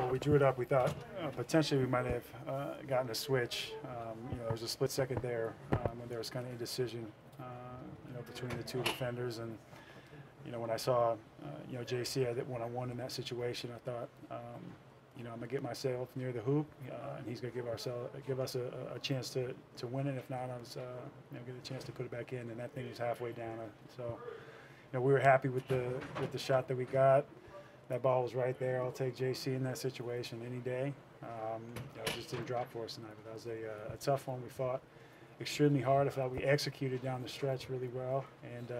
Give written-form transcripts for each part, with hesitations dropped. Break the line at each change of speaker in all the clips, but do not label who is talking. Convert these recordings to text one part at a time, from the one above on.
when we drew it up, we thought potentially we might have gotten a switch. There was a split second there when there was kind of indecision, between the two defenders. And, when I saw, JC had it one-on-one in that situation, I thought, I'm going to get myself near the hoop, and he's going to give us a chance to win it. If not, I was, get a chance to put it back in, and that thing was halfway down. So, we were happy with the shot that we got. That ball was right there. I'll take JC in that situation any day. It just didn't drop for us tonight. But that was a tough one. We fought extremely hard. I felt we executed down the stretch really well. And,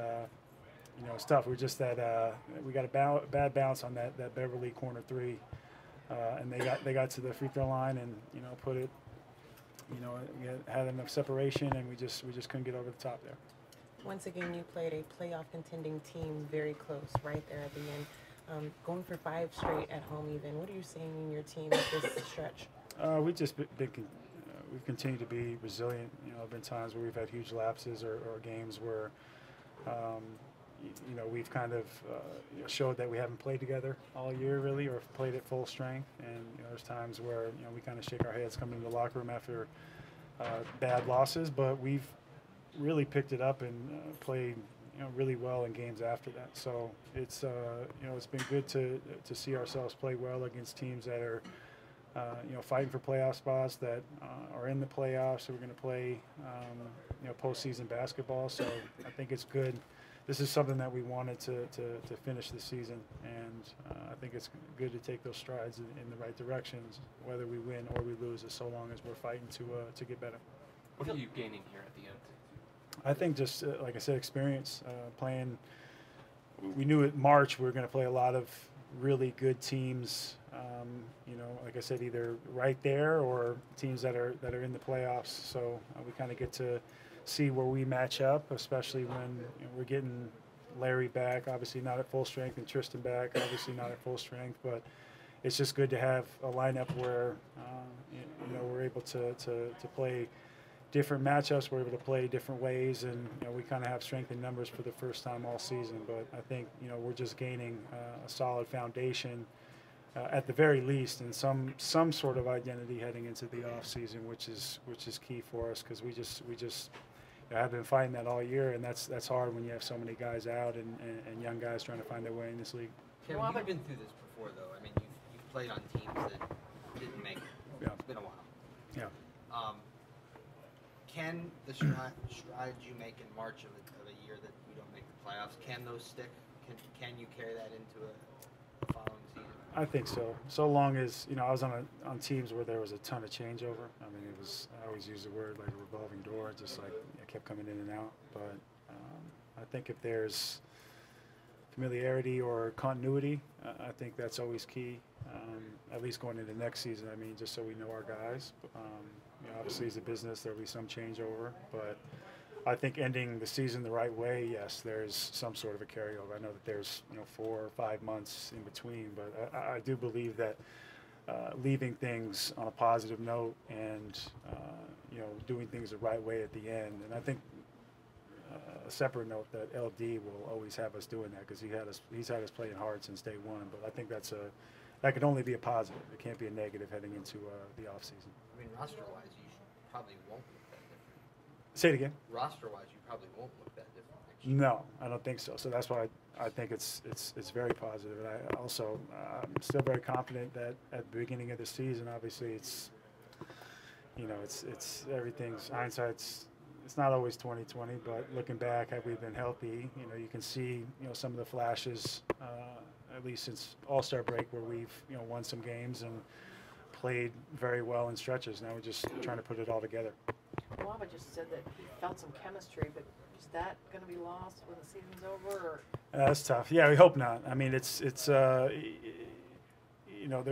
it's tough. We're just that we got a bad bounce on that Beverly corner three. And they got to the free throw line and, put it, had enough separation, and we just couldn't get over the top there.
Once again, you played a playoff contending team very close right there at the end. Going for 5 straight at home even. What are you seeing in your team at this stretch?
We've continued to be resilient. There have been times where we've had huge lapses or games where, we've kind of showed that we haven't played together all year really, or played at full strength. And there's times where we kind of shake our heads coming into the locker room after bad losses, but we've really picked it up and played really well in games after that. So it's it's been good to see ourselves play well against teams that are fighting for playoff spots, that are in the playoffs. So we're going to play postseason basketball. So I think it's good. This is something that we wanted to finish the season, and I think it's good to take those strides in the right directions, whether we win or we lose, as so long as we're fighting to get better.
What are you gaining here at the end?
I think just, like I said, experience, playing. We knew in March we were going to play a lot of really good teams, like I said, either right there or teams that are in the playoffs. So we kind of get to see where we match up, especially when we're getting Larry back, obviously not at full strength, and Tristan back, obviously not at full strength. But it's just good to have a lineup where, we're able to play different matchups. We're able to play different ways, and we kind of have strength in numbers for the first time all season. But I think we're just gaining a solid foundation at the very least, and some sort of identity heading into the off season, which is key for us, because we just have been fighting that all year, and that's hard when you have so many guys out and young guys trying to find their way in this league.
Kevin, you've been through this before, though. I mean, you've played on teams that didn't make it.
Yeah.
It's been a while.
Yeah.
Can the strides you make in March of a year that we don't make the playoffs, can those stick? Can you carry that into a following season?
I think so. So long as I was on teams where there was a ton of changeover. I mean, I always use the word like a revolving door, just like it kept coming in and out. But I think if there's familiarity or continuity, I think that's always key. At least going into next season. I mean, just so we know our guys. Obviously, as a business, there'll be some changeover, but I think ending the season the right way, yes, there's some sort of a carryover. I know that there's 4 or 5 months in between, but I do believe that leaving things on a positive note and doing things the right way at the end. And I think a separate note that LD will always have us doing that, because he's had us playing hard since day one. But I think that can only be a positive. It can't be a negative heading into the off season.
I mean, roster-wise, you probably won't look that different.
Say it again.
Roster-wise, you probably won't look that different next year.
No, I don't think so. So that's why I think it's very positive. And I also I'm still very confident that at the beginning of the season, obviously it's everything's hindsight's. It's not always 20/20, but looking back, have we been healthy? You can see some of the flashes, at least since All-Star break, where we've won some games and played very well in stretches. Now we're just trying to put it all together.
Waba just said that he felt some chemistry, but is that going to be lost when the season's over? Or?
That's tough. Yeah, we hope not. I mean, it's there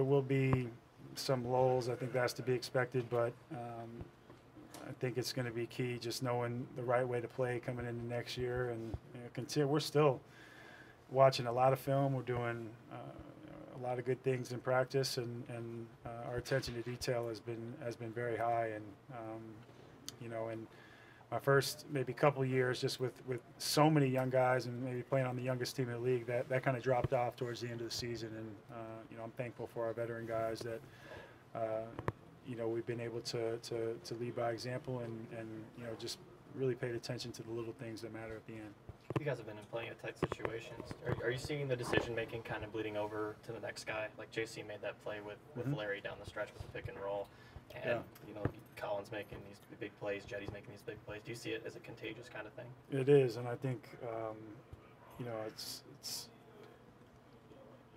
will be some lulls. I think that's to be expected, but I think it's going to be key just knowing the right way to play coming into next year, and continue. We're still watching a lot of film. We're doing a lot of good things in practice, and our attention to detail has been very high. And and my first maybe couple years, just with so many young guys and maybe playing on the youngest team in the league, that kind of dropped off towards the end of the season. And you know, I'm thankful for our veteran guys that you know, we've been able to lead by example and you know, just really paid attention to the little things that matter at the end.
You guys have been in plenty of tight situations. Are you seeing the decision making kind of bleeding over to the next guy? Like JC made that play with Larry down the stretch with the pick and roll, and you know, Colin's making these big plays, Jetty's making these big plays. Do you see it as a contagious kind of thing?
It is, and I think you know, it's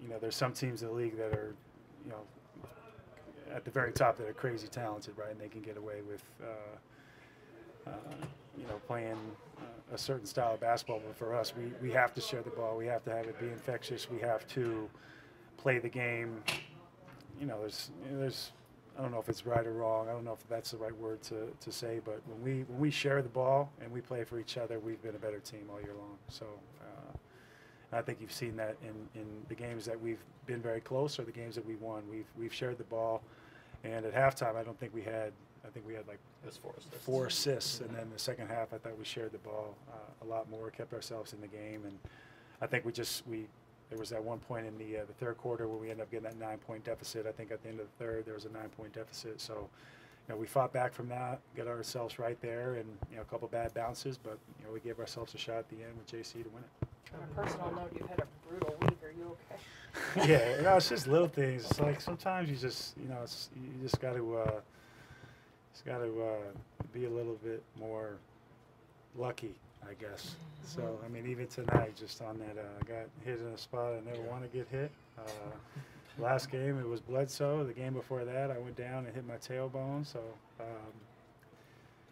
you know, there's some teams in the league that are, you know, at the very top that are crazy talented, right? And they can get away with you know, playing a certain style of basketball. But for us, we have to share the ball. We have to have it be infectious. We have to play the game. You know, there's I don't know if it's right or wrong. I don't know if that's the right word to say. But when we share the ball and we play for each other, we've been a better team all year long. So I think you've seen that in the games that we've been very close or the games that we won. We've shared the ball. And at halftime, I think we had like
It was 4 assists.
4 assists, and then the second half, I thought we shared the ball a lot more, kept ourselves in the game, and I think there was that one point in the third quarter where we ended up getting that 9-point deficit. I think at the end of the third, there was a 9-point deficit. So, you know, we fought back from that, got ourselves right there, and you know, a couple bad bounces, but you know, we gave ourselves a shot at the end with JC to win it.
On a personal note, you've had a brutal week. Are you okay?
Yeah, you know, it's just little things. It's like sometimes you just, you know, you just got to be a little bit more lucky, I guess. So, I mean, even tonight, just on that, I got hit in a spot I never want to get hit. Last game, it was Bledsoe. The game before that, I went down and hit my tailbone. So,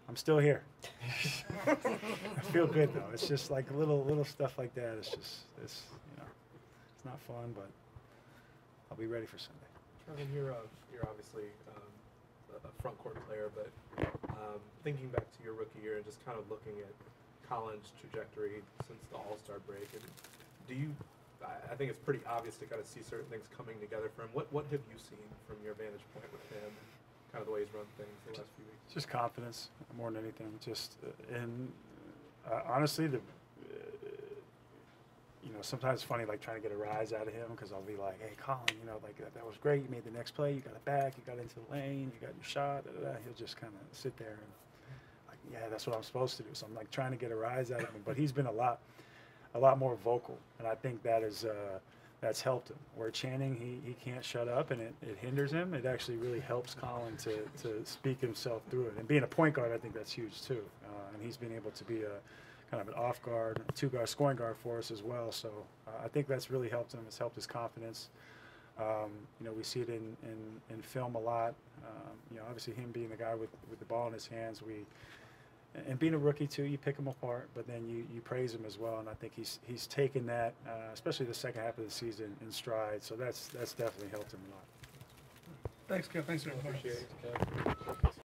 I'm still here. I feel good though. It's just like little stuff like that. It's you know, it's not fun, but I'll be ready for Sunday.
And you're obviously a front court player, but thinking back to your rookie year and just kind of looking at Colin's trajectory since the All-Star break, and I think it's pretty obvious to kind of see certain things coming together for him. What have you seen from your vantage point with him, and kind of the way he's run things the last few weeks?
Just confidence more than anything. Just and honestly, you know, sometimes it's funny like trying to get a rise out of him because I'll be like, hey, Colin, you know, like that was great. You made the next play. You got it back. You got into the lane. You got your shot. He'll just kind of sit there and like, yeah, that's what I'm supposed to do. So I'm like trying to get a rise out of him. But he's been a lot more vocal, and I think that's helped him. Where Channing, he can't shut up, and it hinders him. It actually really helps Colin to speak himself through it. And being a point guard, I think that's huge too. And he's been able to be a kind of an off guard, 2-guard scoring guard for us as well. So I think that's really helped him. It's helped his confidence. You know, we see it in film a lot. You know, obviously him being the guy with the ball in his hands, and being a rookie too, you pick him apart, but then you praise him as well. And I think he's taken that, especially the second half of the season, in stride. So that's definitely helped him a lot.
Thanks, Kev. Thanks, everybody.
Appreciate it.